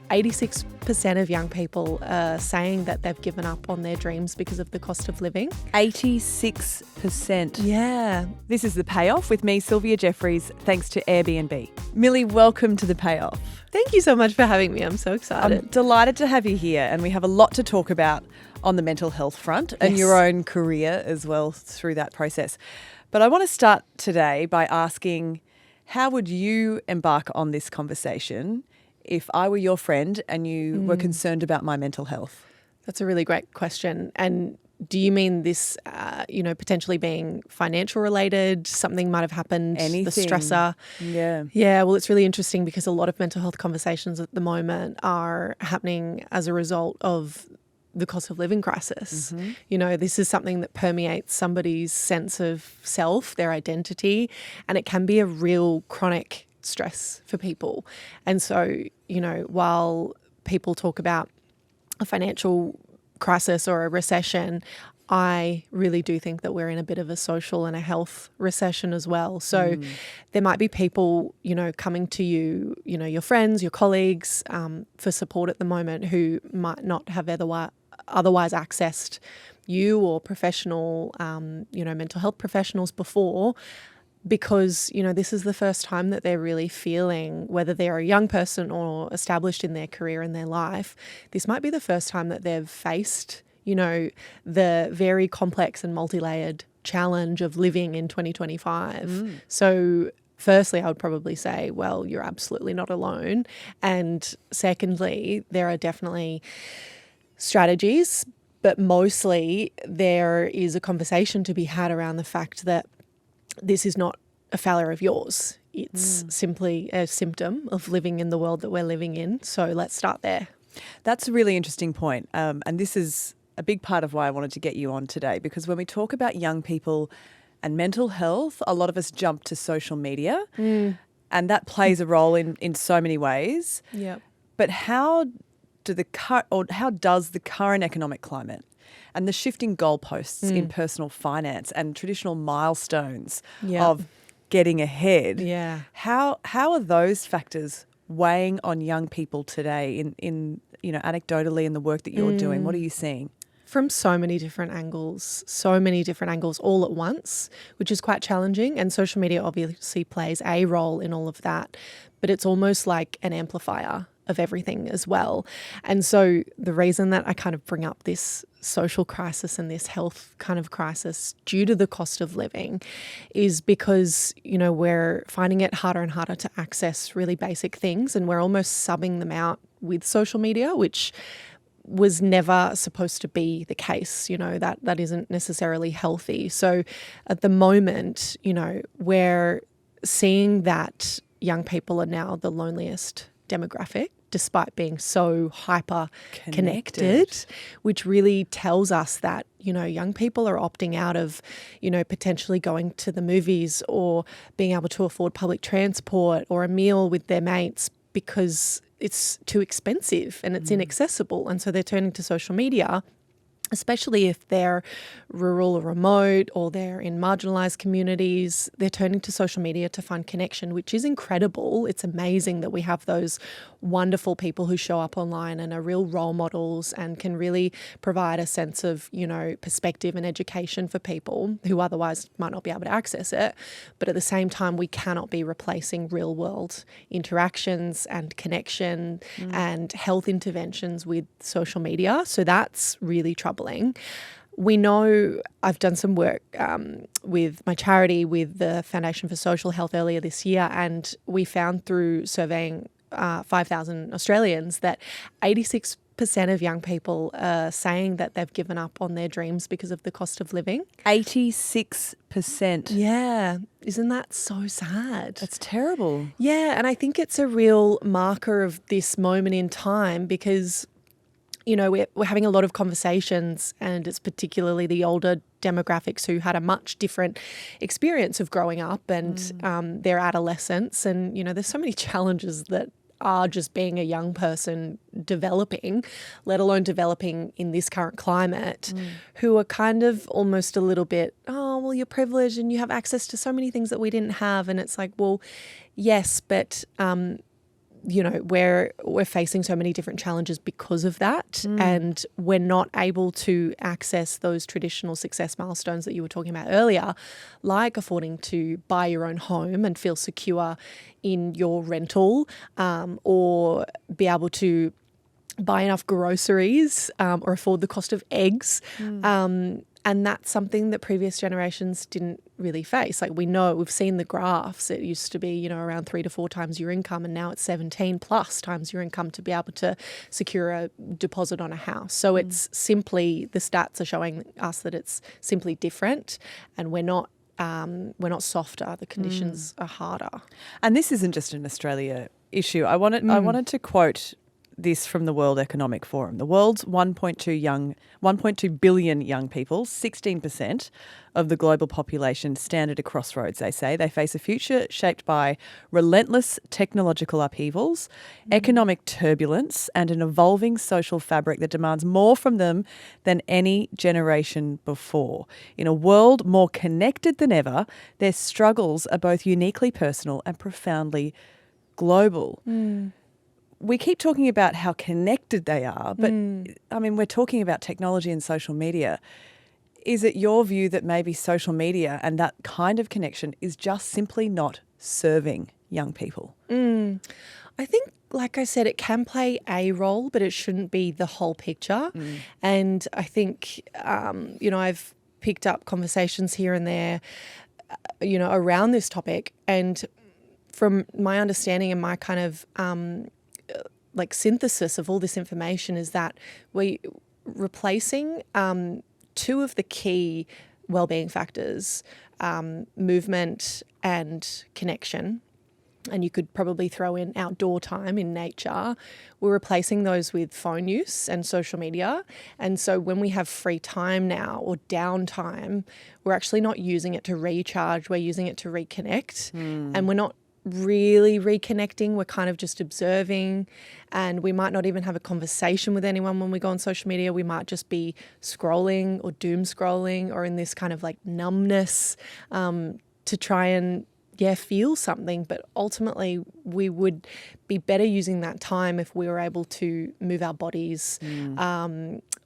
86% of young people are saying that they've given up on their dreams because of the cost of living. 86%. Yeah. This is The Payoff with me, Sylvia Jeffreys, thanks to Airbnb. Milly, welcome to The Payoff. Thank you so much for having me. I'm so excited. I'm delighted to have you here, and we have a lot to talk about on the mental health front and your own career as well through that process. But I want to start today by asking, how would you embark on this conversation if I were your friend and you were concerned about my mental health? That's a really great question. And do you mean this, potentially being financial related? Something might have happened, Anything. The stressor? Yeah. Yeah, well, it's really interesting because a lot of mental health conversations at the moment are happening as a result of the cost of living crisis. Mm-hmm. You know, this is something that permeates somebody's sense of self, their identity, and it can be a real chronic stress for people. And so, while people talk about a financial crisis or a recession, I really do think that we're in a bit of a social and a health recession as well. So there might be people, coming to you, your friends, your colleagues, for support at the moment who might not have otherwise accessed you or professional, mental health professionals before, because, this is the first time that they're really feeling, whether they're a young person or established in their career and their life, this might be the first time that they've faced, the very complex and multi-layered challenge of living in 2025. So firstly, I would probably say, well, you're absolutely not alone. And secondly, there are definitely strategies, but mostly there is a conversation to be had around the fact that this is not a failure of yours. It's simply a symptom of living in the world that we're living in. So let's start there. That's a really interesting point. And this is a big part of why I wanted to get you on today, because when we talk about young people and mental health, a lot of us jump to social media and that plays a role in so many ways. Yeah. But how does the current economic climate and the shifting goalposts in personal finance and traditional milestones of getting ahead, how are those factors weighing on young people today in anecdotally in the work that you're doing? What are you seeing? From so many different angles all at once, which is quite challenging. And social media obviously plays a role in all of that, but it's almost like an amplifier of everything as well. And so the reason that I kind of bring up this social crisis and this health kind of crisis due to the cost of living is because, we're finding it harder and harder to access really basic things, and we're almost subbing them out with social media, which was never supposed to be the case. That isn't necessarily healthy. So at the moment, we're seeing that young people are now the loneliest demographic, despite being so hyper connected, which really tells us that, young people are opting out of, potentially going to the movies or being able to afford public transport or a meal with their mates because it's too expensive and it's inaccessible. And so they're turning to social media, especially if they're rural or remote or they're in marginalised communities. They're turning to social media to find connection, which is incredible. It's amazing that we have those wonderful people who show up online and are real role models and can really provide a sense of, perspective and education for people who otherwise might not be able to access it. But at the same time, we cannot be replacing real world interactions and connection and health interventions with social media. So that's really troubling. We know, I've done some work with my charity, with the Foundation for Social Health earlier this year, and we found through surveying 5,000 Australians that 86% of young people are saying that they've given up on their dreams because of the cost of living. 86%. Yeah. Isn't that so sad? That's terrible. Yeah. And I think it's a real marker of this moment in time because we're having a lot of conversations, and it's particularly the older demographics who had a much different experience of growing up and their adolescence. And, there's so many challenges that are just being a young person developing, let alone developing in this current climate, who are kind of almost a little bit, oh, well, you're privileged and you have access to so many things that we didn't have. And it's like, well, yes, but we're facing so many different challenges because of that, and we're not able to access those traditional success milestones that you were talking about earlier, like affording to buy your own home and feel secure in your rental, or be able to buy enough groceries, or afford the cost of eggs. And that's something that previous generations didn't really face. Like we've seen the graphs. It used to be, around 3 to 4 times your income, and now it's 17 plus times your income to be able to secure a deposit on a house. So it's simply, the stats are showing us that it's simply different, and we're not softer. The conditions are harder. And this isn't just an Australia issue. I wanted to quote this from the World Economic Forum. The world's 1.2 billion young people, 16% of the global population, stand at a crossroads, they say. They face a future shaped by relentless technological upheavals, economic turbulence, and an evolving social fabric that demands more from them than any generation before. In a world more connected than ever, their struggles are both uniquely personal and profoundly global. We keep talking about how connected they are, but we're talking about technology and social media. Is it your view that maybe social media and that kind of connection is just simply not serving young people? I think, like I said, it can play a role, but it shouldn't be the whole picture. And I think, I've picked up conversations here and there, around this topic. And from my understanding and my kind of synthesis of all this information is that we're replacing 2 of the key wellbeing factors, movement and connection. And you could probably throw in outdoor time in nature. We're replacing those with phone use and social media. And so when we have free time now or downtime, we're actually not using it to recharge. We're using it to reconnect. And we're not really reconnecting. We're kind of just observing, and we might not even have a conversation with anyone when we go on social media. We might just be scrolling or doom scrolling, or in this kind of numbness to try and feel something. But ultimately we would be better using that time if we were able to move our bodies,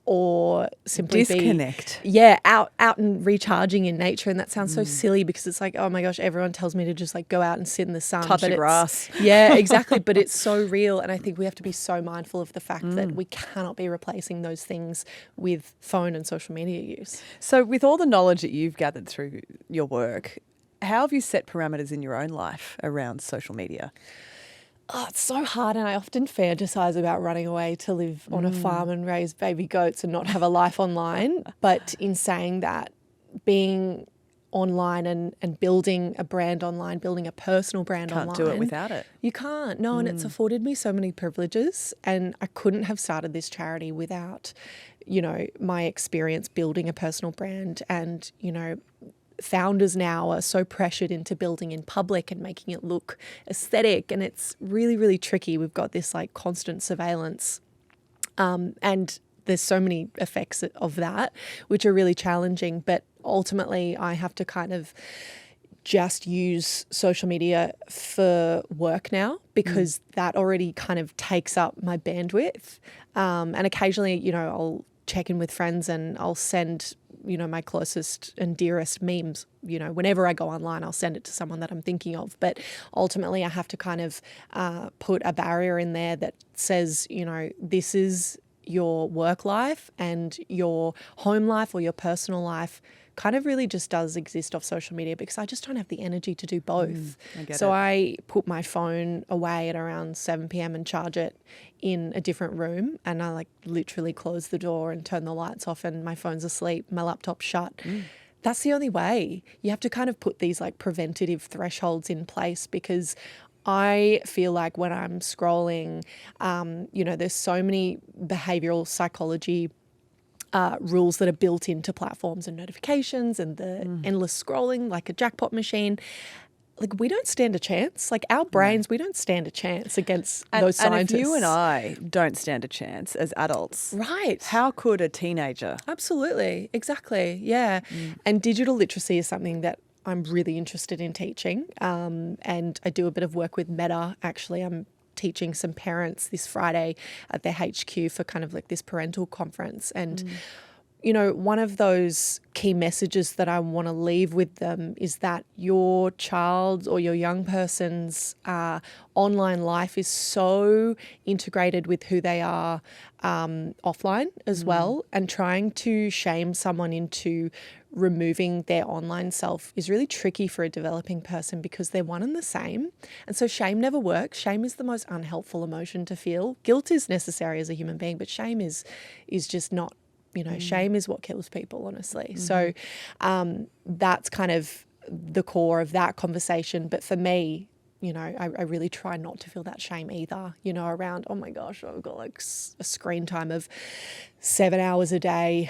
or simply disconnect. Out and recharging in nature. And that sounds so silly, because it's like, oh my gosh, everyone tells me to just go out and sit in the sun, touch the grass. Yeah, exactly. But it's so real, and I think we have to be so mindful of the fact that we cannot be replacing those things with phone and social media use. So with all the knowledge that you've gathered through your work, how have you set parameters in your own life around social media? Oh, it's so hard, and I often fantasize about running away to live on a farm and raise baby goats and not have a life online. But in saying that, being online and building a brand online, building a personal brand online. Can't do it without it. You can't. No, and it's afforded me so many privileges, and I couldn't have started this charity without, my experience building a personal brand. And, founders now are so pressured into building in public and making it look aesthetic, and it's really, really tricky. We've got this constant surveillance, and there's so many effects of that which are really challenging. But ultimately I have to kind of just use social media for work now, because that already kind of takes up my bandwidth, and occasionally I'll check in with friends and I'll send my closest and dearest memes. Whenever I go online, I'll send it to someone that I'm thinking of. But ultimately I have to kind of put a barrier in there that says, this is your work life, and your home life or your personal life kind of really just does exist off social media, because I just don't have the energy to do both. I put my phone away at around 7 p.m. and charge it in a different room, and I literally close the door and turn the lights off, and my phone's asleep, my laptop's shut. That's the only way. You have to kind of put these preventative thresholds in place, because I feel like when I'm scrolling, there's so many behavioral psychology rules that are built into platforms and notifications and the endless scrolling, like a jackpot machine. We don't stand a chance. Our brains, we don't stand a chance against those scientists. And if you and I don't stand a chance as adults, right? How could a teenager? Absolutely, exactly, yeah. And digital literacy is something that I'm really interested in teaching, and I do a bit of work with Meta. Actually, I'm teaching some parents this Friday at their HQ for kind of like this parental conference. And you know, one of those key messages that I want to leave with them is that your child's or your young person's online life is so integrated with who they are offline as well. And trying to shame someone into removing their online self is really tricky for a developing person because they're one and the same. And so shame never works. Shame is the most unhelpful emotion to feel. Guilt is necessary as a human being, but shame is just not. You know, shame is what kills people, honestly. So that's kind of the core of that conversation. But for me, you know, I really try not to feel that shame either, you know, around, oh my gosh, I've got like a screen time of 7 hours a day.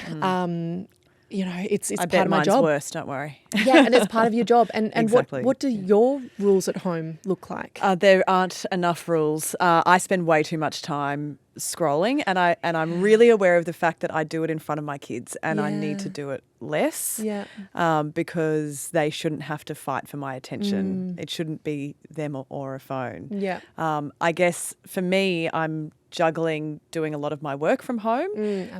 You know, it's I part bet of my mine's job. worse, don't worry. Yeah, and it's part of your job. And Exactly. what do your rules at home look like? There aren't enough rules. I spend way too much time scrolling, and I'm really aware of the fact that I do it in front of my kids, and I need to do it less. Yeah. Because they shouldn't have to fight for my attention. It shouldn't be them or a phone. Yeah. I guess for me, I'm juggling doing a lot of my work from home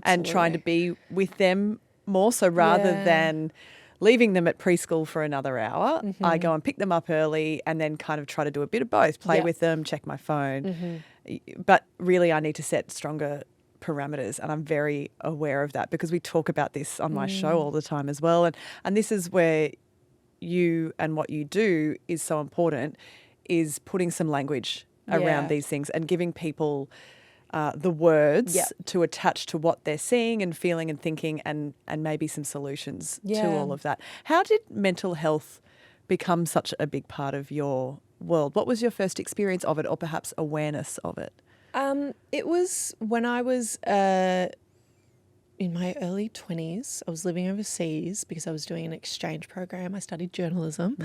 and trying to be with them more. So rather than leaving them at preschool for another hour, I go and pick them up early and then kind of try to do a bit of both, play with them, check my phone. But really I need to set stronger parameters, and I'm very aware of that because we talk about this on my show all the time as well. And this is where you and what you do is so important, is putting some language around these things and giving people the words to attach to what they're seeing and feeling and thinking, and maybe some solutions to all of that. How did mental health become such a big part of your world? What was your first experience of it, or perhaps awareness of it? It was when I was in my early 20s. I was living overseas because I was doing an exchange program. I studied journalism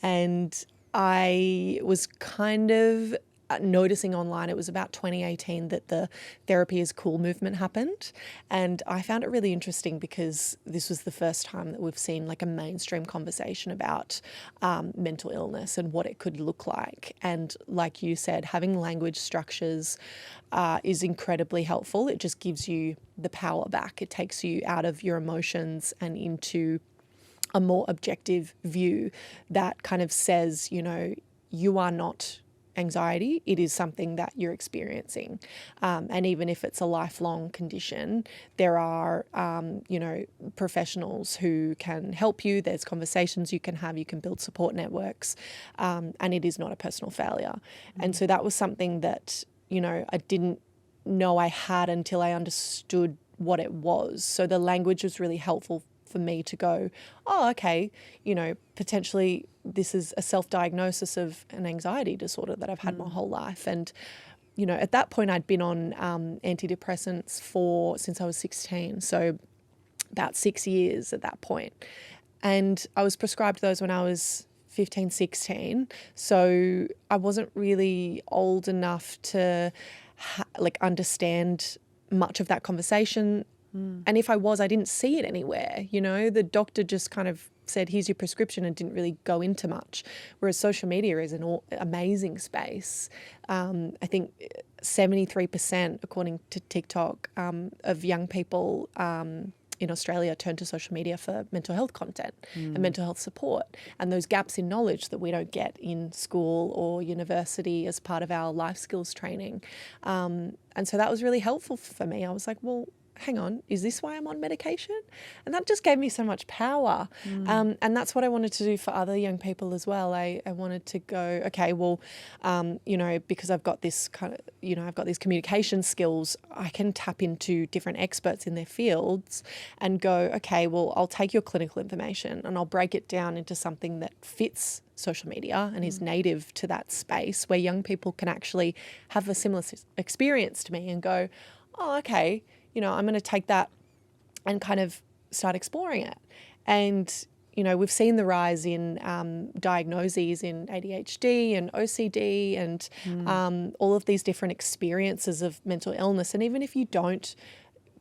and I was kind of noticing online, it was about 2018 that the therapy is cool movement happened. And I found it really interesting because this was the first time that we've seen like a mainstream conversation about mental illness and what it could look like. And like you said, having language structures is incredibly helpful. It just gives you the power back. It takes you out of your emotions and into a more objective view that kind of says, you know, you are not anxiety, it is something that you're experiencing. And even if it's a lifelong condition, there are, you know, professionals who can help you. There's conversations you can have, you can build support networks, and it is not a personal failure. And so that was something that, you know, I didn't know I had until I understood what it was. So the language was really helpful for me to go, oh, okay, you know, potentially this is a self-diagnosis of an anxiety disorder that I've had my whole life. And, you know, at that point I'd been on antidepressants since I was 16. So about 6 years at that point. And I was prescribed those when I was 15, 16. So I wasn't really old enough to understand much of that conversation. And if I was, I didn't see it anywhere. You know, the doctor just kind of said, here's your prescription, and didn't really go into much. Whereas social media is an amazing space. I think 73%, according to TikTok, of young people in Australia turn to social media for mental health content and mental health support. And those gaps in knowledge that we don't get in school or university as part of our life skills training. And so that was really helpful for me. I was like, well, hang on, is this why I'm on medication? And that just gave me so much power. And that's what I wanted to do for other young people as well. I wanted to go, okay, well, you know, because I've got this kind of, you know, I've got these communication skills, I can tap into different experts in their fields and go, okay, well, I'll take your clinical information and I'll break it down into something that fits social media and is native to that space where young people can actually have a similar experience to me and go, oh, okay, you know, I'm going to take that and kind of start exploring it. And, you know, we've seen the rise in diagnoses in ADHD and OCD and all of these different experiences of mental illness. And even if you don't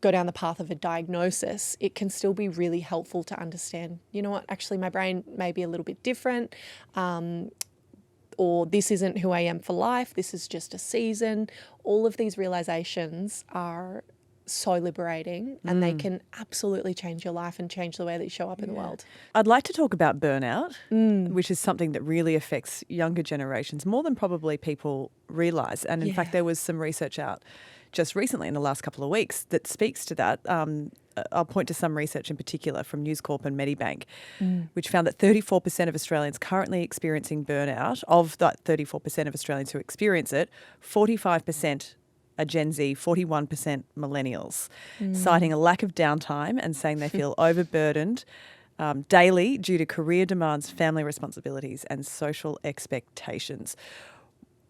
go down the path of a diagnosis, it can still be really helpful to understand, you know what, actually my brain may be a little bit different. or this isn't who I am for life, this is just a season. All of these realizations are so liberating, and they can absolutely change your life and change the way that you show up in the world. I'd like to talk about burnout, which is something that really affects younger generations more than probably people realise. And in fact, there was some research out just recently in the last couple of weeks that speaks to that. I'll point to some research in particular from News Corp and Medibank, which found that 34% of Australians currently experiencing burnout. Of that 34% of Australians who experience it, 45% are Gen Z, 41% millennials, citing a lack of downtime and saying they feel overburdened daily due to career demands, family responsibilities and social expectations.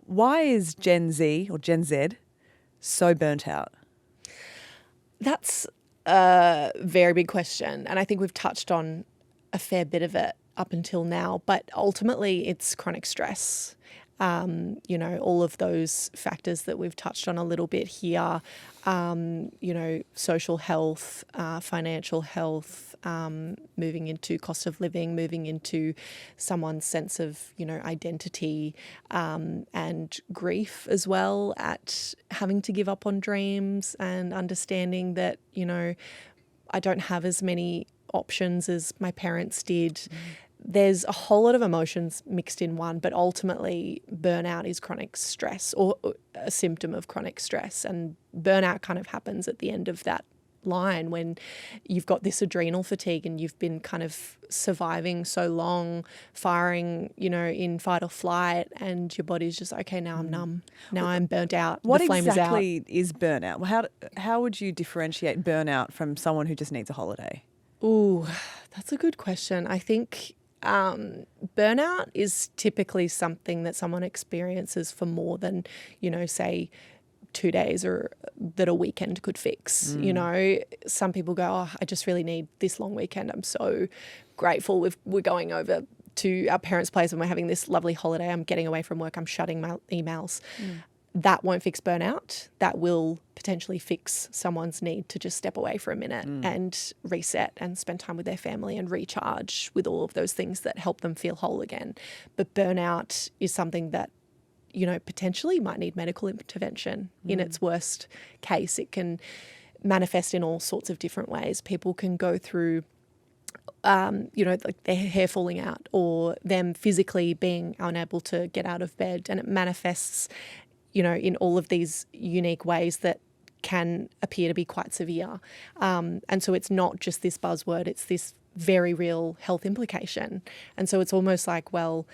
Why is Gen Z or Gen Z so burnt out? That's a very big question, and I think we've touched on a fair bit of it up until now, but ultimately it's chronic stress. All of those factors that we've touched on a little bit here, social health, financial health, moving into cost of living, moving into someone's sense of, identity, and grief as well at having to give up on dreams and understanding that, I don't have as many options as my parents did. There's a whole lot of emotions mixed in one, but ultimately burnout is chronic stress or a symptom of chronic stress. And burnout kind of happens at the end of that line when you've got this adrenal fatigue and you've been kind of surviving so long, firing, in fight or flight, and your body's just, okay, now I'm numb. Now I'm burnt out. What the flame exactly is out. Burnout? Well, how would you differentiate burnout from someone who just needs a holiday? Ooh, that's a good question. I think burnout is typically something that someone experiences for more than, say 2 days or that a weekend could fix. Some people go, oh, I just really need this long weekend. I'm so grateful. We're going over to our parents' place and we're having this lovely holiday. I'm getting away from work. I'm shutting my emails. That won't fix burnout. That will potentially fix someone's need to just step away for a minute and reset and spend time with their family and recharge with all of those things that help them feel whole again. But burnout is something that, potentially might need medical intervention. In its worst case, it can manifest in all sorts of different ways. People can go through like their hair falling out or them physically being unable to get out of bed, and it manifests in all of these unique ways that can appear to be quite severe. And so it's not just this buzzword, it's this very real health implication. And so it's almost like, well,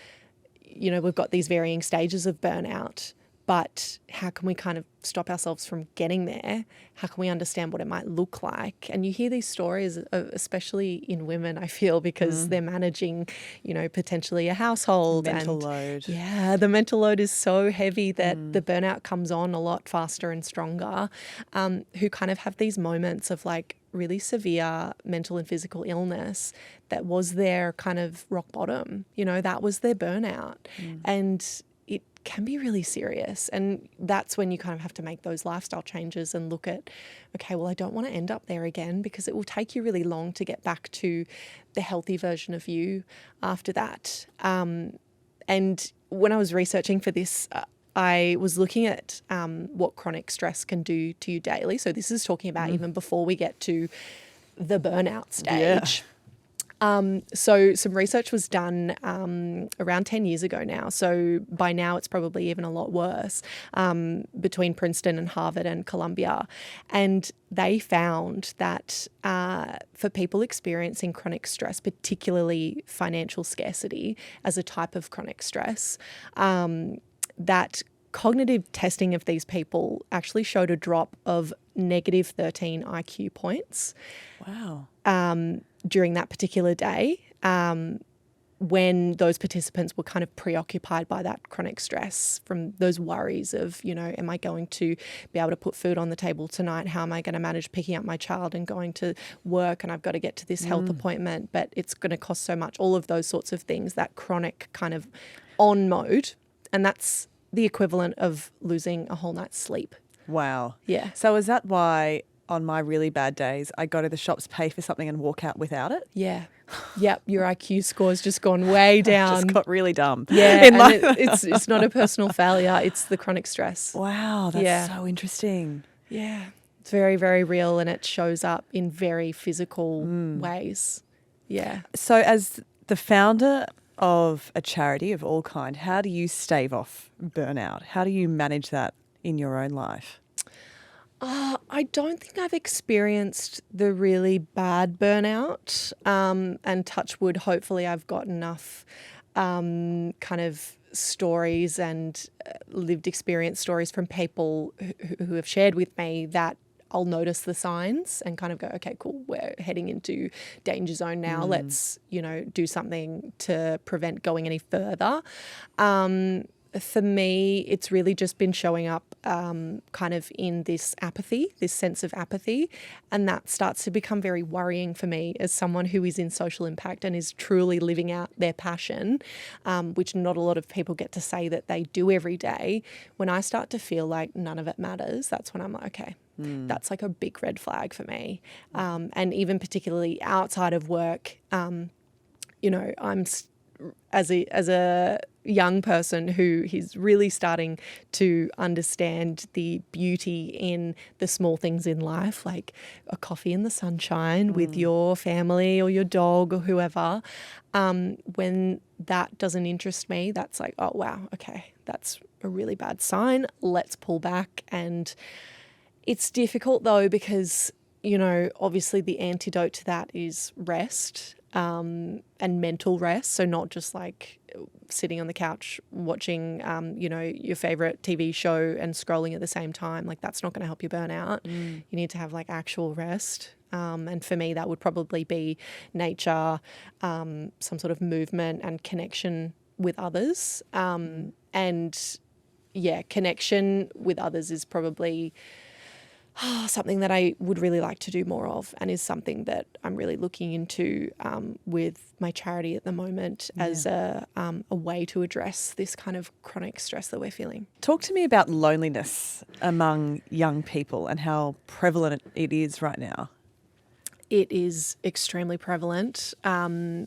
we've got these varying stages of burnout, but how can we kind of stop ourselves from getting there? How can we understand what it might look like? And you hear these stories, especially in women, I feel, because they're managing, potentially a household. Mental load. Yeah, the mental load is so heavy that the burnout comes on a lot faster and stronger, who kind of have these moments of like really severe mental and physical illness that was their kind of rock bottom. That was their burnout. And it can be really serious. And that's when you kind of have to make those lifestyle changes and look at, okay, well, I don't want to end up there again, because it will take you really long to get back to the healthy version of you after that. And when I was researching for this, I was looking at what chronic stress can do to you daily. So this is talking about even before we get to the burnout stage. So some research was done around 10 years ago now. So by now it's probably even a lot worse, between Princeton and Harvard and Columbia. And they found that for people experiencing chronic stress, particularly financial scarcity as a type of chronic stress, that cognitive testing of these people actually showed a drop of negative 13 IQ points. Wow. During that particular day, when those participants were kind of preoccupied by that chronic stress from those worries of, am I going to be able to put food on the table tonight? How am I going to manage picking up my child and going to work? And I've got to get to this health appointment, but it's going to cost so much. All of those sorts of things, that chronic kind of on mode. And that's the equivalent of losing a whole night's sleep. Wow. Yeah. So is that why on my really bad days I go to the shops, pay for something and walk out without it? Yeah. Yep, your IQ score's just gone way down. Just got really dumb. Yeah, and it's not a personal failure. It's the chronic stress. Wow, that's so interesting. Yeah, it's very, very real, and it shows up in very physical ways. Yeah. So as the founder of a charity of ALLKND, how do you stave off burnout? How do you manage that in your own life? I don't think I've experienced the really bad burnout, and touch wood, hopefully I've got enough kind of stories and lived experience stories from people who have shared with me that I'll notice the signs and kind of go, okay, cool, we're heading into danger zone now. Let's, do something to prevent going any further. For me, it's really just been showing up kind of in this apathy, this sense of apathy. And that starts to become very worrying for me as someone who is in social impact and is truly living out their passion, which not a lot of people get to say that they do every day. When I start to feel like none of it matters, that's when I'm like, okay, that's like a big red flag for me. And even particularly outside of work, I'm as a young person who is really starting to understand the beauty in the small things in life, like a coffee in the sunshine with your family or your dog or whoever. When that doesn't interest me, that's like, oh, wow, okay, that's a really bad sign. Let's pull back. And it's difficult though, because, obviously the antidote to that is rest. And mental rest. So not just like sitting on the couch watching, your favorite TV show and scrolling at the same time. Like that's not going to help you burn out. You need to have like actual rest. And for me, that would probably be nature, some sort of movement and connection with others. Connection with others is probably something that I would really like to do more of, and is something that I'm really looking into with my charity at the moment as a way to address this kind of chronic stress that we're feeling. Talk to me about loneliness among young people and how prevalent it is right now. It is extremely prevalent. 1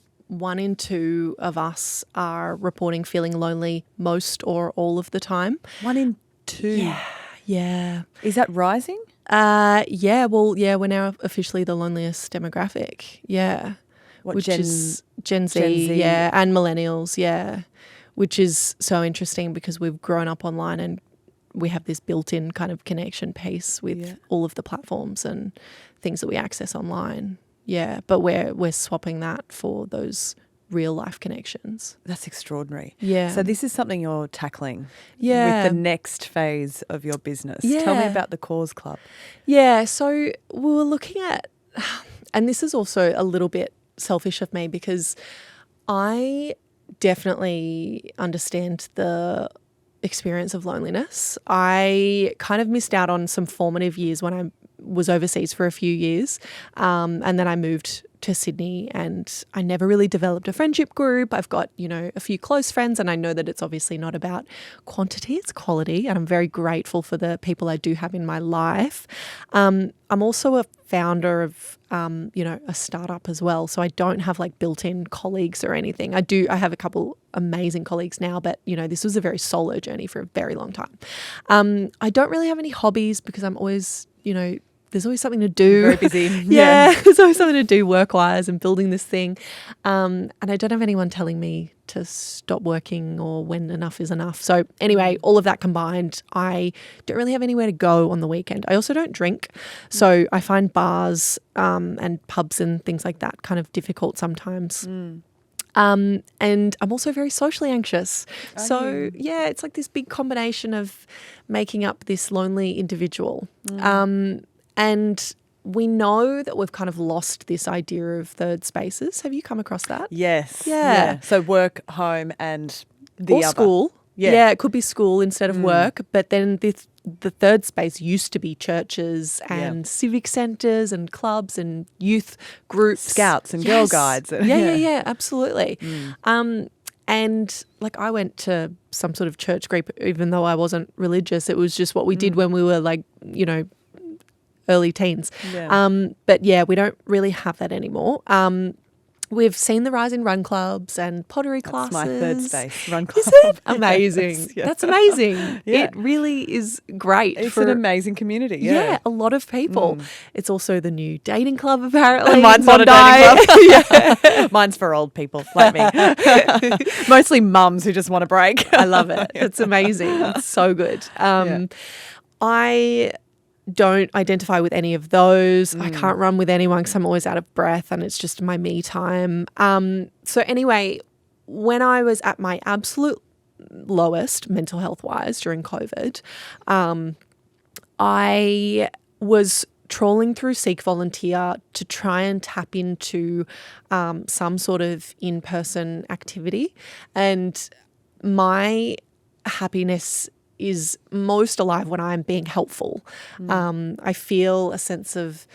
in 2 of us are reporting feeling lonely most or all of the time. 1 in 2? Yeah. Is that rising? We're now officially the loneliest demographic. Yeah. Which is Gen Z, yeah, and millennials, yeah. Which is so interesting because we've grown up online and we have this built-in kind of connection piece with all of the platforms and things that we access online. Yeah, but we're swapping that for those real life connections. That's extraordinary. Yeah. So this is something you're tackling with the next phase of your business. Yeah. Tell me about the Cause Club. Yeah. So we were looking at, and this is also a little bit selfish of me because I definitely understand the experience of loneliness. I kind of missed out on some formative years when I was overseas for a few years, and then I moved to Sydney and I never really developed a friendship group. I've got, a few close friends, and I know that it's obviously not about quantity, it's quality, and I'm very grateful for the people I do have in my life. I'm also a founder of, a startup as well, so I don't have like built-in colleagues or anything. I have a couple amazing colleagues now, but, this was a very solo journey for a very long time. I don't really have any hobbies because I'm always, there's always something to do. Very busy. Yeah, there's always something to do work-wise and building this thing. And I don't have anyone telling me to stop working or when enough is enough. So anyway, all of that combined, I don't really have anywhere to go on the weekend. I also don't drink. So I find bars and pubs and things like that kind of difficult sometimes. And I'm also very socially anxious. It's like this big combination of making up this lonely individual. And we know that we've kind of lost this idea of third spaces. Have you come across that? Yes. Yeah. So work, home and the or other. School. Yeah. It could be school instead of work. But then the third space used to be churches and civic centres and clubs and youth groups. Scouts and Girl Guides. Yeah, absolutely. And like I went to some sort of church group even though I wasn't religious. It was just what we did when we were like, early teens. But we don't really have that anymore. we've seen the rise in run clubs and pottery That's classes. my third space, run club. Is it? Amazing. Yes, yeah. That's amazing. Yeah. It really is great. It's an amazing community. Yeah, a lot of people. It's also the new dating club, apparently. Mine's not a dating club. Yeah. Mine's for old people like me. Mostly mums who just want a break. I love it. It's amazing. It's so good. I don't identify with any of those. I can't run with anyone because I'm always out of breath and it's just my me time. So anyway, when I was at my absolute lowest mental health wise during COVID, I was trawling through Seek Volunteer to try and tap into some sort of in-person activity. And my happiness is most alive when I'm being helpful. I feel a sense of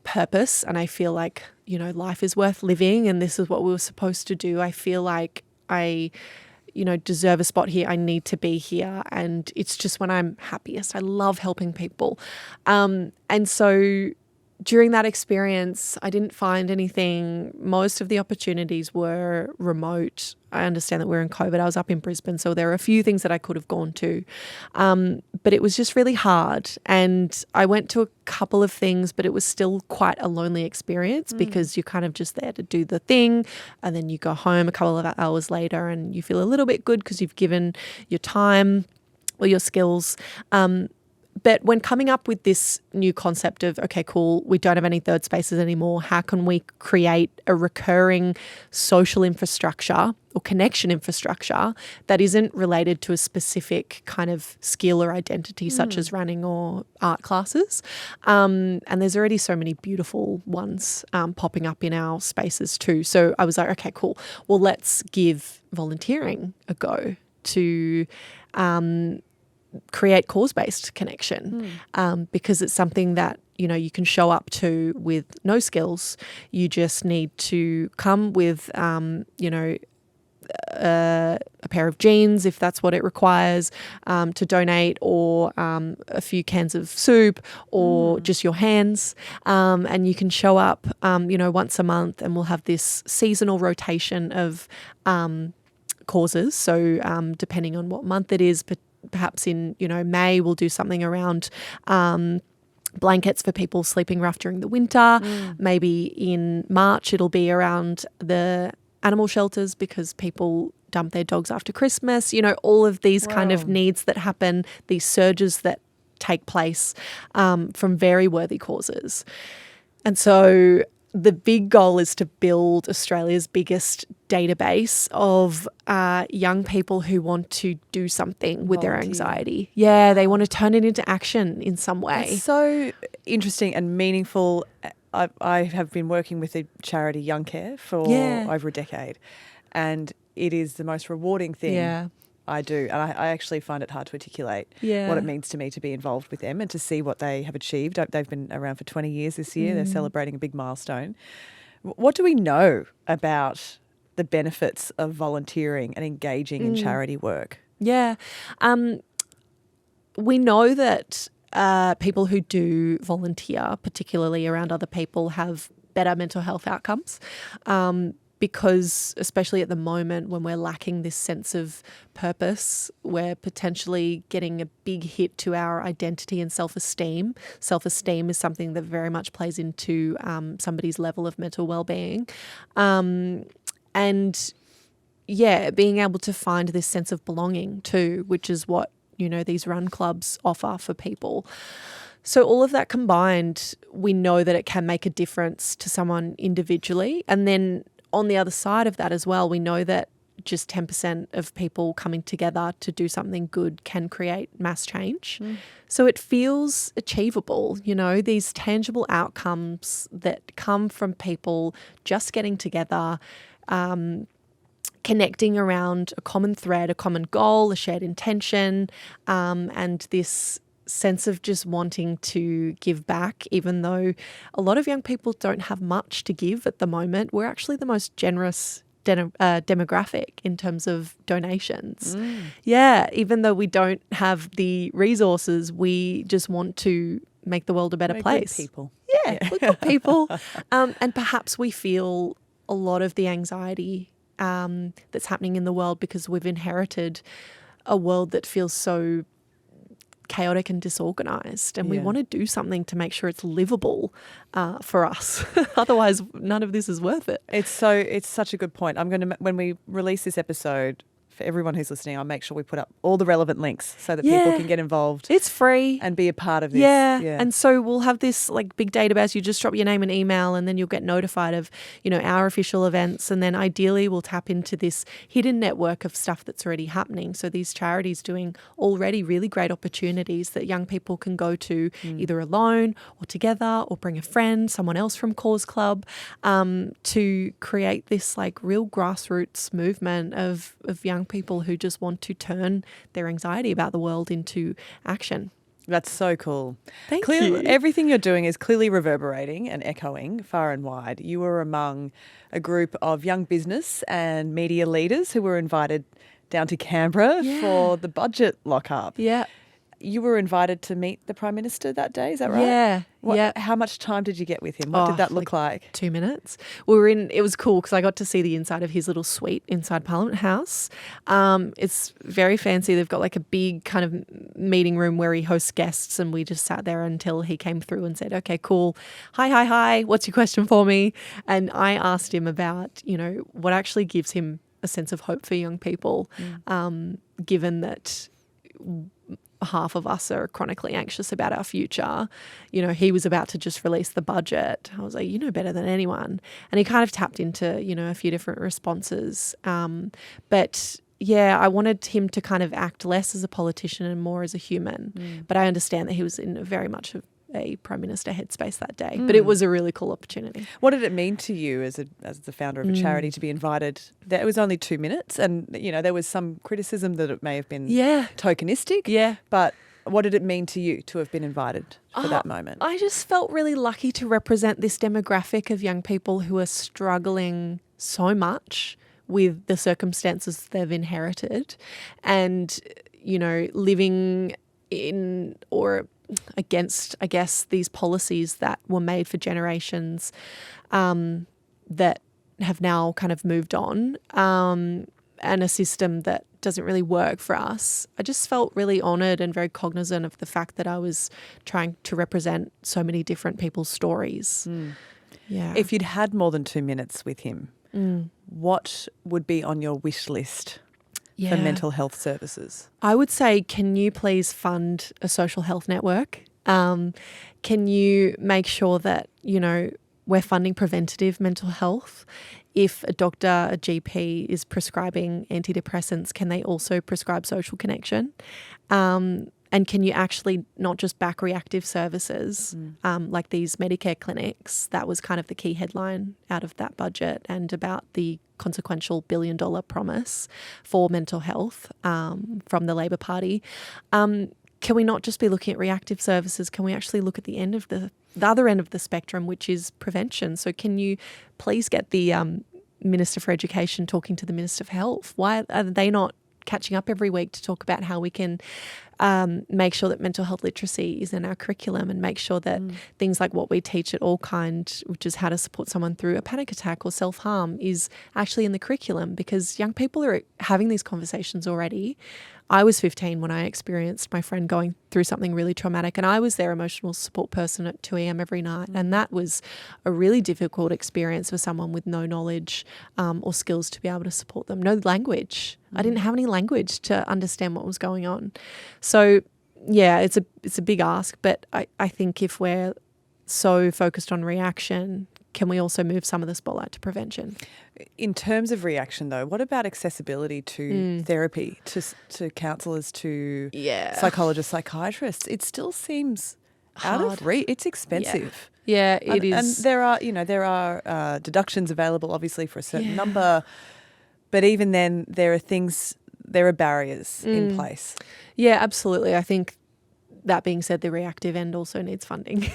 purpose and I feel like, life is worth living and this is what we were supposed to do. I feel like I, deserve a spot here. I need to be here. And it's just when I'm happiest. I love helping people. And so during that experience, I didn't find anything. Most of the opportunities were remote. I understand that we're in COVID. I was up in Brisbane, so there are a few things that I could have gone to. But it was just really hard. And I went to a couple of things, but it was still quite a lonely experience because you're kind of just there to do the thing. And then you go home a couple of hours later and you feel a little bit good because you've given your time or your skills. But when coming up with this new concept of, okay, cool, we don't have any third spaces anymore. How can we create a recurring social infrastructure or connection infrastructure that isn't related to a specific kind of skill or identity, such as running or art classes? And there's already so many beautiful ones popping up in our spaces too. So I was like, okay, cool. Well, let's give volunteering a go to create cause-based connection because it's something that you can show up to with no skills. You just need to come with a pair of jeans if that's what it requires to donate, or a few cans of soup, or just your hands, and you can show up once a month, and we'll have this seasonal rotation of causes. So depending on what month it is, but perhaps in, May we'll do something around blankets for people sleeping rough during the winter. Maybe in March it'll be around the animal shelters because people dump their dogs after Christmas. All of these kind of needs that happen, these surges that take place from very worthy causes. And so the big goal is to build Australia's biggest database of young people who want to do something with their anxiety. Yeah, they want to turn it into action in some way. It's so interesting and meaningful. I have been working with the charity Young Care for over a decade, and it is the most rewarding thing I do. And I actually find it hard to articulate what it means to me to be involved with them and to see what they have achieved. They've been around for 20 years this year. They're celebrating a big milestone. What do we know about the benefits of volunteering and engaging in charity work? Yeah. We know that people who do volunteer, particularly around other people, have better mental health outcomes. Because especially at the moment when we're lacking this sense of purpose, we're potentially getting a big hit to our identity and self-esteem. Self-esteem is something that very much plays into somebody's level of mental well-being. And being able to find this sense of belonging too, which is what, these run clubs offer for people. So all of that combined, we know that it can make a difference to someone individually. And then on the other side of that as well, we know that just 10% of people coming together to do something good can create mass change. So it feels achievable, these tangible outcomes that come from people just getting together, connecting around a common thread, a common goal, a shared intention, and this sense of just wanting to give back, even though a lot of young people don't have much to give at the moment. We're actually the most generous demographic in terms of donations. Yeah, even though we don't have the resources, we just want to make the world a better place. Good people. Yeah, we're good people. And perhaps we feel a lot of the anxiety that's happening in the world, because we've inherited a world that feels so chaotic and disorganized, and we want to do something to make sure it's livable for us. Otherwise, none of this is worth it. It's such a good point. I'm going to, when we release this episode, for everyone who's listening, I'll make sure we put up all the relevant links so that people can get involved. It's free. And be a part of this. Yeah. And so we'll have this like big database. You just drop your name and email, and then you'll get notified of, you know, our official events. And then ideally we'll tap into this hidden network of stuff that's already happening. So these charities doing already really great opportunities that young people can go to either alone or together, or bring a friend, someone else from Cause Club, to create this like real grassroots movement of young people who just want to turn their anxiety about the world into action. That's so cool. Thank you. Everything you're doing is clearly reverberating and echoing far and wide. You were among a group of young business and media leaders who were invited down to Canberra for the budget lockup. Yeah. You were invited to meet the Prime Minister that day, is that right? Yeah. How much time did you get with him? What did that look like? 2 minutes. It was cool because I got to see the inside of his little suite inside Parliament House. It's very fancy. They've got like a big kind of meeting room where he hosts guests, and we just sat there until he came through and said, okay, cool. Hi. What's your question for me? And I asked him about, you know, what actually gives him a sense of hope for young people, given that half of us are chronically anxious about our future. You know, he was about to just release the budget. I was like, you know better than anyone. And he kind of tapped into, you know, a few different responses. But yeah, I wanted him to kind of act less as a politician and more as a human. But I understand that he was in very much of a Prime Minister headspace that day. But it was a really cool opportunity. What did it mean to you as the founder of a charity to be invited? It was only 2 minutes, and you know there was some criticism that it may have been tokenistic. Yeah. But what did it mean to you to have been invited for that moment? I just felt really lucky to represent this demographic of young people who are struggling so much with the circumstances they've inherited, and you know, living in or against, I guess, these policies that were made for generations that have now kind of moved on, and a system that doesn't really work for us. I just felt really honoured and very cognizant of the fact that I was trying to represent so many different people's stories. Yeah. If you'd had more than 2 minutes with him, what would be on your wish list for mental health services? I would say, can you please fund a social health network? Can you make sure that, you know, we're funding preventative mental health? If a doctor, a GP is prescribing antidepressants, can they also prescribe social connection? And can you actually not just back reactive services like these Medicare clinics? That was kind of the key headline out of that budget, and about the consequential $1 billion promise for mental health from the Labor Party. Can we not just be looking at reactive services? Can we actually look at the end of the other end of the spectrum, which is prevention? So can you please get the Minister for Education talking to the Minister for Health? Why are they not catching up every week to talk about how we can make sure that mental health literacy is in our curriculum, and make sure that things like what we teach at ALLKND, which is how to support someone through a panic attack or self-harm, is actually in the curriculum, because young people are having these conversations already. I was 15 when I experienced my friend going through something really traumatic, and I was their emotional support person at 2 a.m. every night. And that was a really difficult experience for someone with no knowledge or skills to be able to support them. No language. I didn't have any language to understand what was going on. So, yeah, it's a big ask, but I think if we're so focused on reaction, can we also move some of the spotlight to prevention? In terms of reaction, though, what about accessibility to therapy, to counsellors, to psychologists, psychiatrists? It still seems out of reach. It's expensive. Yeah, it is. And there are deductions available, obviously, for a certain number, but even then, there are barriers in place. Yeah, absolutely. I think, that being said, the reactive end also needs funding.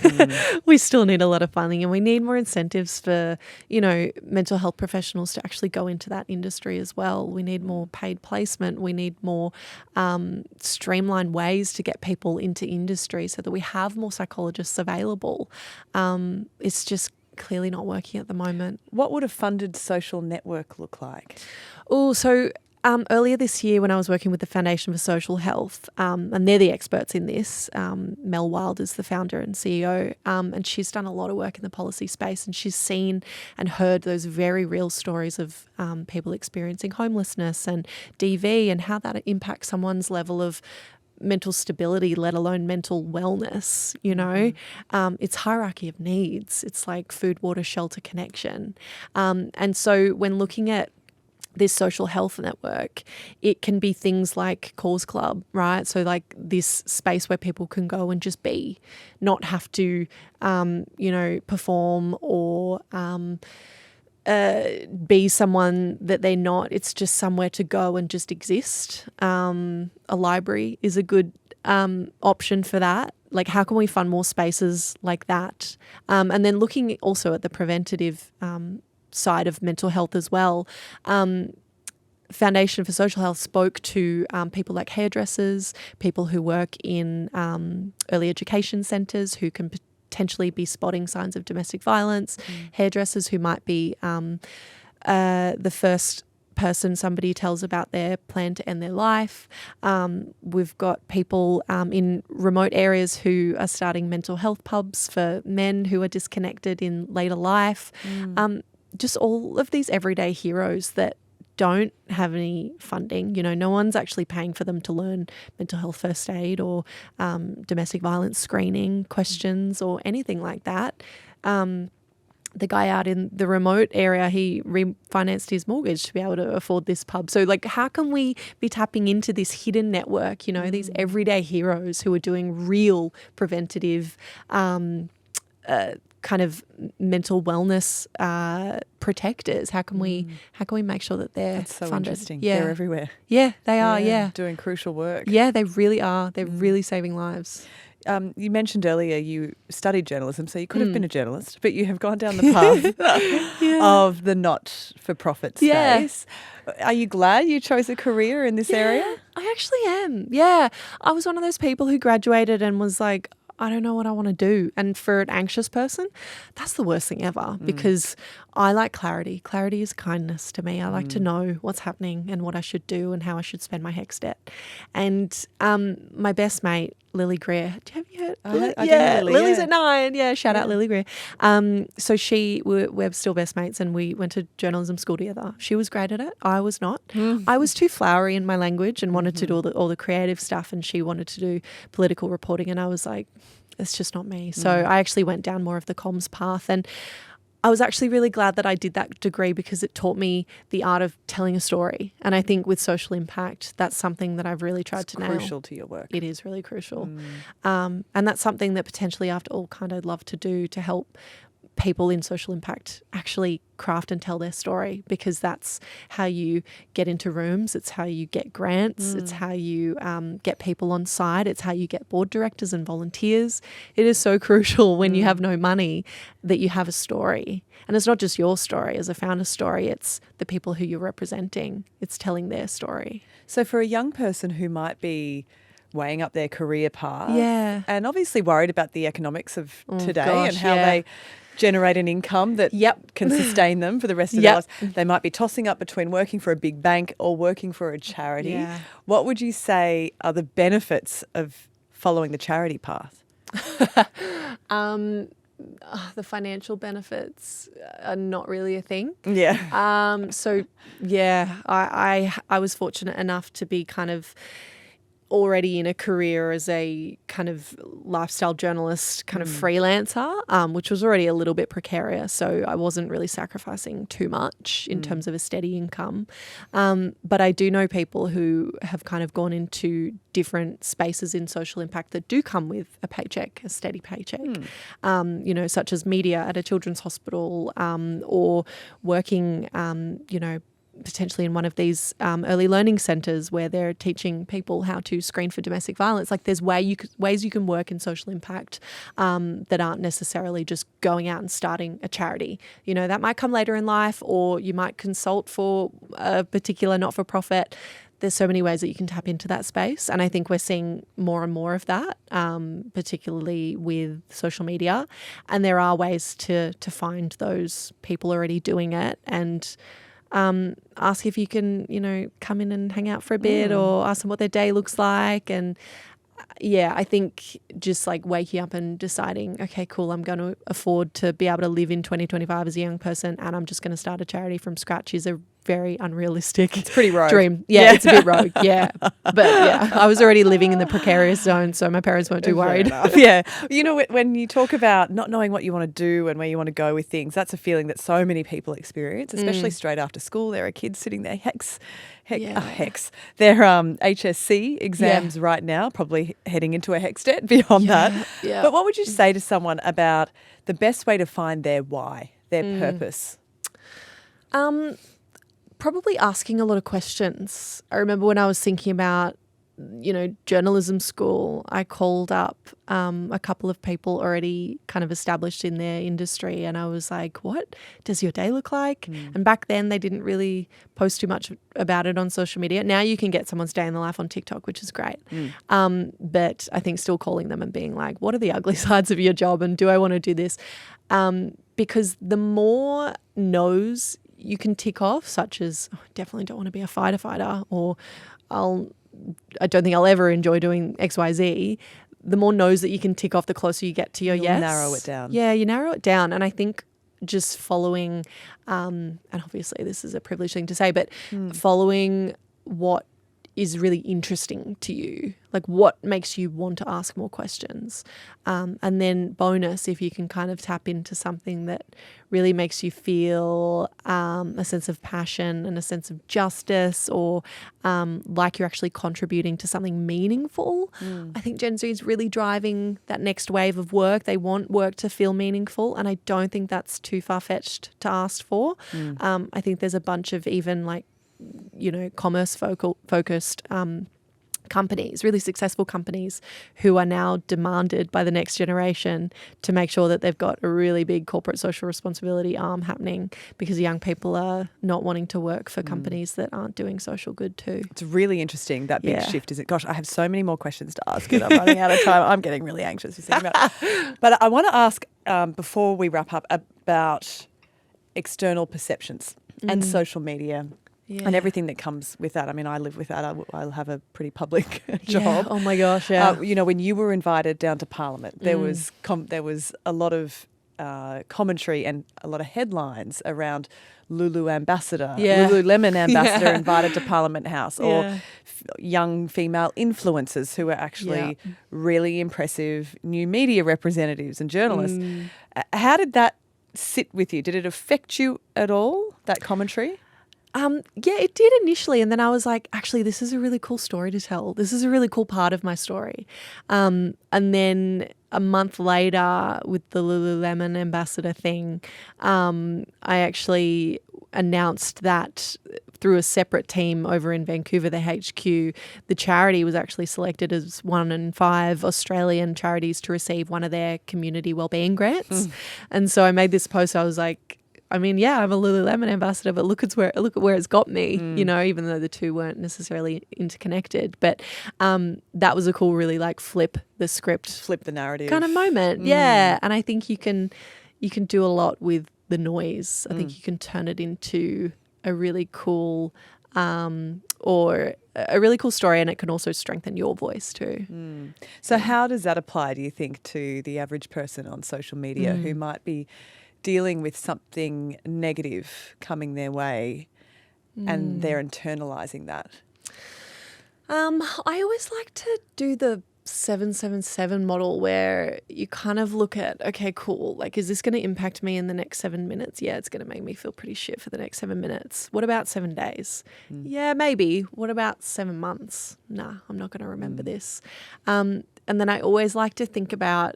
We still need a lot of funding, and we need more incentives for, you know, mental health professionals to actually go into that industry as well. We need more paid placement. We need more streamlined ways to get people into industry so that we have more psychologists available. It's just clearly not working at the moment. What would a funded social network look like? Earlier this year when I was working with the Foundation for Social Health, and they're the experts in this, Mel Wild is the founder and CEO, and she's done a lot of work in the policy space, and she's seen and heard those very real stories of people experiencing homelessness and DV and how that impacts someone's level of mental stability, let alone mental wellness, you know. It's hierarchy of needs. It's like food, water, shelter, connection. And so when looking at this social health network, it can be things like Cause Club, right? So like this space where people can go and just be, not have to, perform or be someone that they're not. It's just somewhere to go and just exist. A library is a good option for that. Like, how can we fund more spaces like that? And then looking also at the preventative side of mental health as well. Foundation for Social Health spoke to people like hairdressers, people who work in early education centres who can potentially be spotting signs of domestic violence, hairdressers who might be the first person somebody tells about their plan to end their life. We've got people in remote areas who are starting mental health pubs for men who are disconnected in later life. Just all of these everyday heroes that don't have any funding. You know, no one's actually paying for them to learn mental health first aid or domestic violence screening questions or anything like that. The guy out in the remote area, he refinanced his mortgage to be able to afford this pub. So like, how can we be tapping into this hidden network, you know, these everyday heroes who are doing real preventative kind of mental wellness protectors? How can we make sure that they're That's so funded? interesting. Yeah. They're everywhere. Yeah, they are. Yeah. Doing crucial work. Yeah, they really are. They're really saving lives. You mentioned earlier you studied journalism, so you could have been a journalist, but you have gone down the path of the not-for-profit space. Are you glad you chose a career in this area? I actually am. Yeah. I was one of those people who graduated and was like, I don't know what I want to do. And for an anxious person, that's the worst thing ever because I like clarity. Clarity is kindness to me. I like to know what's happening and what I should do and how I should spend my HECS debt. And my best mate, Lily Greer, have you heard? I do, Lily, Lily's at 9. Yeah, shout out Lily Greer. So we're still best mates and we went to journalism school together. She was great at it. I was not. I was too flowery in my language and wanted to do all the creative stuff, and she wanted to do political reporting, and I was like, it's just not me. So I actually went down more of the comms path, and I was actually really glad that I did that degree because it taught me the art of telling a story. And I think with social impact, that's something that I've really tried to nail. It's crucial to your work. It is really crucial. And that's something that potentially after ALLKND I'd love to do to help people in social impact actually craft and tell their story, because that's how you get into rooms, it's how you get grants, it's how you get people on side, it's how you get board directors and volunteers. It is so crucial when you have no money that you have a story. And it's not just your story as a founder story, it's the people who you're representing. It's telling their story. So for a young person who might be weighing up their career path and obviously worried about the economics of today and how they generate an income that can sustain them for the rest of their lives. They might be tossing up between working for a big bank or working for a charity. Yeah. What would you say are the benefits of following the charity path? The financial benefits are not really a thing. Yeah. I was fortunate enough to be kind of already in a career as a kind of lifestyle journalist, kind of freelancer, which was already a little bit precarious. So I wasn't really sacrificing too much in terms of a steady income. But I do know people who have kind of gone into different spaces in social impact that do come with a paycheck, a steady paycheck, such as media at a children's hospital or working, potentially in one of these early learning centres where they're teaching people how to screen for domestic violence. Like there's ways you can work in social impact that aren't necessarily just going out and starting a charity. You know, that might come later in life, or you might consult for a particular not-for-profit. there's so many ways that you can tap into that space. And I think we're seeing more and more of that, particularly with social media. And there are ways to find those people already doing it and ask if you can, come in and hang out for a bit or ask them what their day looks like. And I think just like waking up and deciding, okay, cool, I'm going to afford to be able to live in 2025 as a young person and I'm just going to start a charity from scratch is a very unrealistic It's pretty rogue. dream. Yeah, it's a bit rogue, yeah. But I was already living in the precarious zone, so my parents weren't too worried. Yeah. When you talk about not knowing what you want to do and where you want to go with things, that's a feeling that so many people experience, especially straight after school. There are kids sitting there, their HSC exams right now, probably heading into a HEX debt beyond that. Yeah. But what would you say to someone about the best way to find their why, their purpose? Probably asking a lot of questions. I remember when I was thinking about, journalism school, I called up a couple of people already kind of established in their industry and I was like, what does your day look like? And back then they didn't really post too much about it on social media. Now you can get someone's day in the life on TikTok, which is great. But I think still calling them and being like, what are the ugly sides of your job and do I want to do this? Because the more no's you can tick off, such as definitely don't want to be a fighter or I don't think I'll ever enjoy doing XYZ, the more no's that you can tick off, the closer you get to your yes. Narrow it down. Yeah, you narrow it down. And I think just following, and obviously this is a privileged thing to say, but following what is really interesting to you, like what makes you want to ask more questions. And then bonus, if you can kind of tap into something that really makes you feel a sense of passion and a sense of justice or like you're actually contributing to something meaningful. I think Gen Z is really driving that next wave of work. They want work to feel meaningful and I don't think that's too far-fetched to ask for. I think there's a bunch of even like, commerce focused companies, really successful companies who are now demanded by the next generation to make sure that they've got a really big corporate social responsibility arm happening because young people are not wanting to work for companies that aren't doing social good too. It's really interesting, that big shift, isn't it? Gosh, I have so many more questions to ask and I'm running out of time. I'm getting really anxious just thinking about it. But I want to ask, before we wrap up, about external perceptions and social media. Yeah. And everything that comes with that. I mean, I live with that. I'll have a pretty public job. Yeah. Oh my gosh, yeah. When you were invited down to Parliament, there was a lot of commentary and a lot of headlines around Lululemon ambassador invited to Parliament House, or young female influencers who are actually really impressive new media representatives and journalists. How did that sit with you? Did it affect you at all, that commentary? Yeah, it did initially. And then I was like, actually, this is a really cool story to tell. This is a really cool part of my story. And then a month later with the Lululemon ambassador thing, I actually announced that through a separate team over in Vancouver, the HQ, the charity was actually selected as 1 in 5 Australian charities to receive one of their community wellbeing grants. And so I made this post. I was like, I mean, yeah, I'm a Lululemon ambassador, but look at where it's got me, even though the two weren't necessarily interconnected. But that was a cool, really like flip the script, flip the narrative kind of moment. Yeah. And I think you can do a lot with the noise. I think you can turn it into a really cool or a really cool story, and it can also strengthen your voice too. So how does that apply, do you think, to the average person on social media who might be dealing with something negative coming their way and they're internalizing that? I always like to do the 777 model where you kind of look at, okay, cool, like, is this going to impact me in the next 7 minutes? Yeah, it's going to make me feel pretty shit for the next 7 minutes. What about 7 days? Yeah, maybe. What about 7 months? Nah, I'm not going to remember this. And then I always like to think about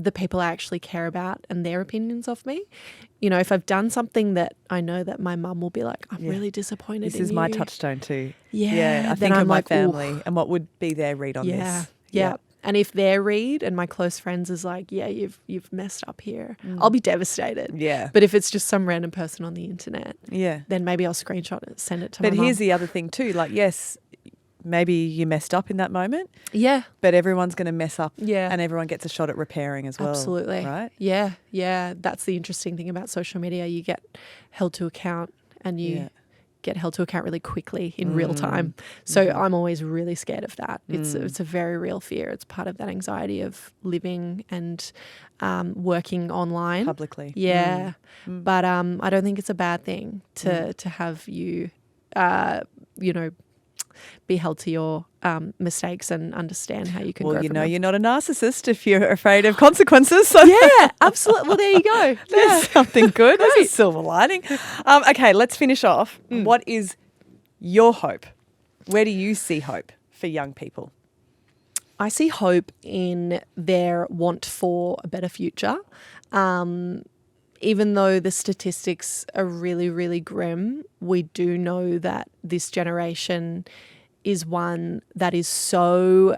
the people I actually care about and their opinions of me. If I've done something that I know that my mum will be like, I'm really disappointed in you. This is my touchstone too. Yeah. I think of my family and what would be their read on this. Yeah. And if their read and my close friends is like, yeah, you've messed up here, I'll be devastated. Yeah. But if it's just some random person on the internet, yeah, then maybe I'll screenshot it, send it to my But mum. here's the other thing too. Like, yes, maybe you messed up in that moment. Yeah. But everyone's going to mess up. Yeah. And everyone gets a shot at repairing as well. Absolutely. Right? Yeah. Yeah. That's the interesting thing about social media. You get held to account and you get held to account really quickly in real time. So I'm always really scared of that. It's a very real fear. It's part of that anxiety of living and working online. Publicly. Yeah. But I don't think it's a bad thing to have you, be held to your mistakes and understand how you can grow from them. You're not a narcissist if you're afraid of consequences. So Yeah, absolutely. Well, there you go. there's something good. There's a silver lining. Okay, let's finish off. What is your hope? Where do you see hope for young people? I see hope in their want for a better future. Even though the statistics are really, really grim, we do know that this generation is one that is so,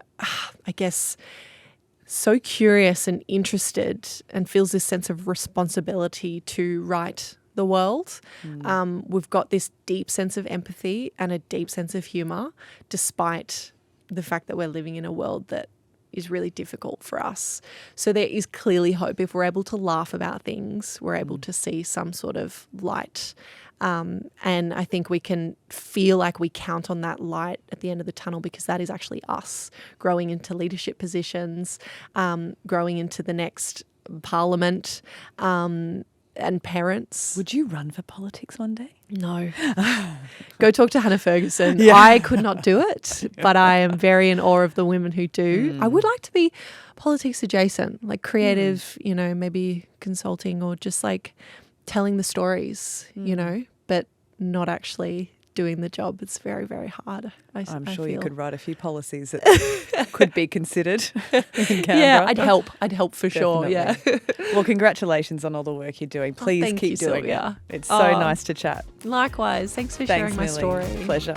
so curious and interested and feels this sense of responsibility to right the world. We've got this deep sense of empathy and a deep sense of humour, despite the fact that we're living in a world that is really difficult for us. So there is clearly hope. If we're able to laugh about things, we're able to see some sort of light. And I think we can feel like we count on that light at the end of the tunnel, because that is actually us growing into leadership positions, growing into the next parliament, and parents. Would you run for politics one day? No. Go talk to Hannah Ferguson. I could not do it, but I am very in awe of the women who do. I would like to be politics adjacent, like creative, maybe consulting or just like telling the stories, but not actually doing the job. It's very, very hard. I'm sure feel. You could write a few policies that could be considered in Canberra. Yeah, I'd help. I'd help for sure. Yeah. Well, congratulations on all the work you're doing. Please keep doing Sylvia. it. It's so nice to chat. Likewise. Thanks for sharing my Milly. story. Pleasure.